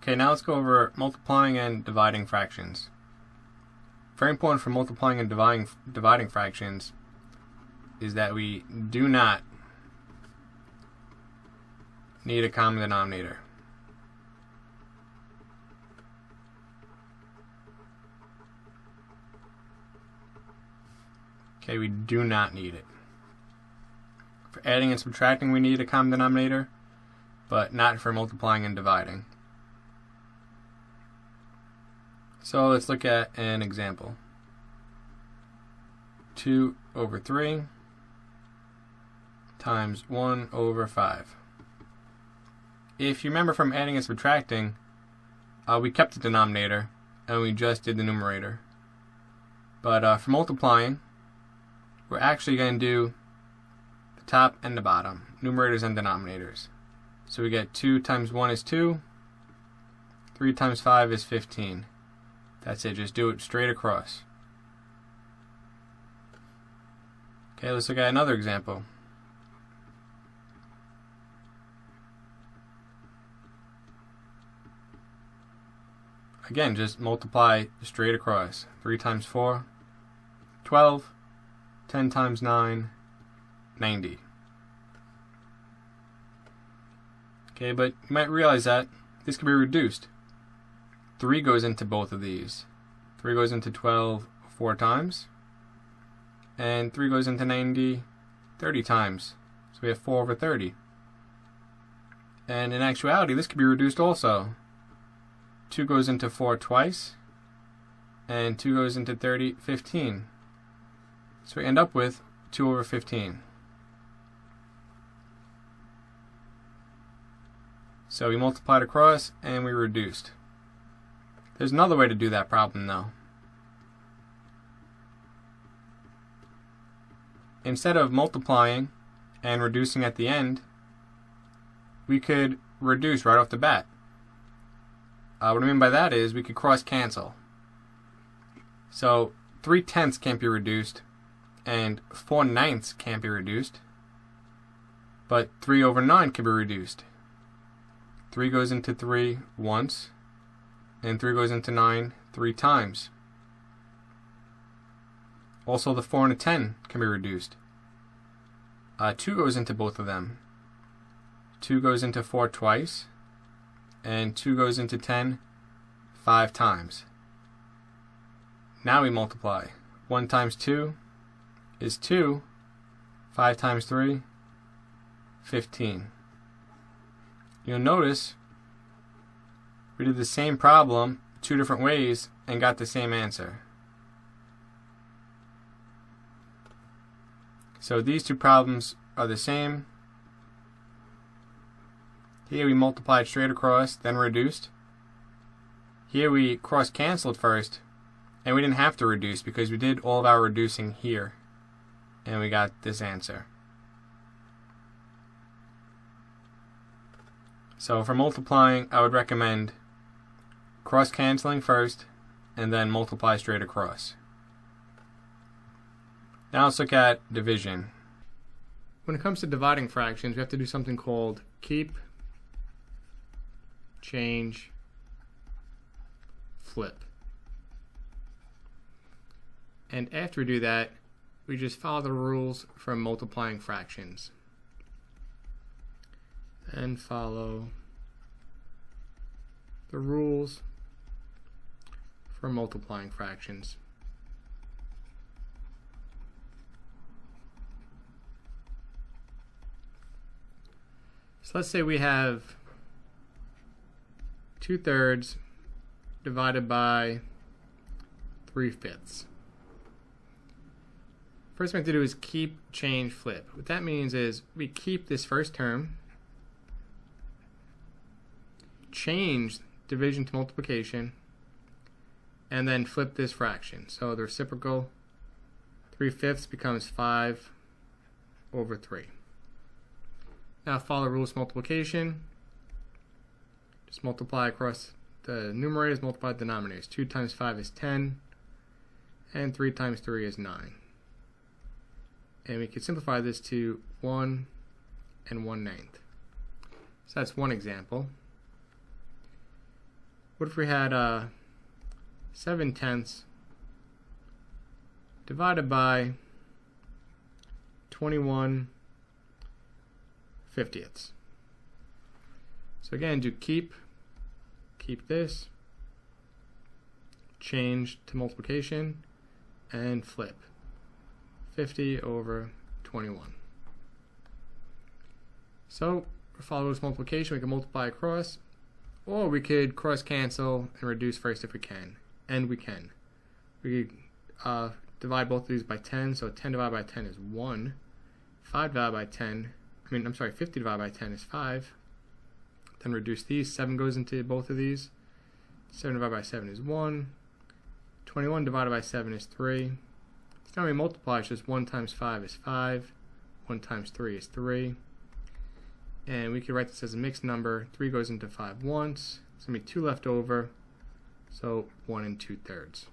Okay, now let's go over multiplying and dividing fractions. Very important for multiplying and dividing fractions is that we do not need a common denominator. Okay, we do not need it. For adding and subtracting we need a common denominator, but not for multiplying and dividing. So let's look at an example. 2 over 3 times 1 over 5. If you remember from adding and subtracting, we kept the denominator and we just did the numerator. But for multiplying, we're actually going to do the top and the bottom, numerators and denominators. So we get 2 times 1 is 2, 3 times 5 is 15. That's it, just do it straight across. Okay, let's look at another example. Again, just multiply straight across. 3 times 4, 12. 10 times 9, 90. Okay, but you might realize that this can be reduced. 3 goes into both of these. 3 goes into 12 4 times. And 3 goes into 90 30 times. So we have 4 over 30. And in actuality, this can be reduced also. 2 goes into 4 twice. And 2 goes into 30 15. So we end up with 2 over 15. So we multiplied across and we reduced. There's another way to do that problem though. Instead of multiplying and reducing at the end, we could reduce right off the bat. What I mean by that is we could cross cancel. So 3/10 can't be reduced. And 4/9 can't be reduced, but 3 over 9 can be reduced. 3 goes into 3 once, and 3 goes into 9 3 times. Also, the 4 and a 10 can be reduced. 2 goes into both of them. 2 goes into 4 twice, and 2 goes into 10 5 times. Now we multiply. 1 times 2 is 2, 5 times 3, 15. You'll notice we did the same problem 2 different ways and got the same answer. So these two problems are the same. Here we multiplied straight across, then reduced. Here we cross-canceled first, and we didn't have to reduce because we did all of our reducing here. And we got this answer. So for multiplying, I would recommend cross-canceling first and then multiply straight across. Now let's look at division. When it comes to dividing fractions, we have to do something called keep, change, flip. And after we do that, we just follow the rules for multiplying fractions. And follow the rules for multiplying fractions. So let's say we have 2/3 divided by 3/5. First thing we have to do is keep, change, flip. What that means is we keep this first term, change division to multiplication, and then flip this fraction. So the reciprocal, 3/5 becomes 5 over 3. Now follow the rules of multiplication. Just multiply across the numerators, multiply the denominators. 2 times 5 is 10, and 3 times 3 is 9. And we could simplify this to 1 and 1/9. So that's one example. What if we had 7/10 divided by 21/50. So again, do keep this, change to multiplication, and flip. 50 over 21. So follow this multiplication, we can multiply across, or we could cross cancel and reduce first if we can, and we can. We could divide both of these by 10, so 10 divided by 10 is 1. 50 divided by 10 is 5. Then reduce these, 7 goes into both of these. 7 divided by 7 is 1. 21 divided by 7 is 3. It's going to be multiplied, it's just 1 times 5 is 5. 1 times 3 is 3. And we could write this as a mixed number. 3 goes into 5 once. There's going to be 2 left over. So 1 2/3.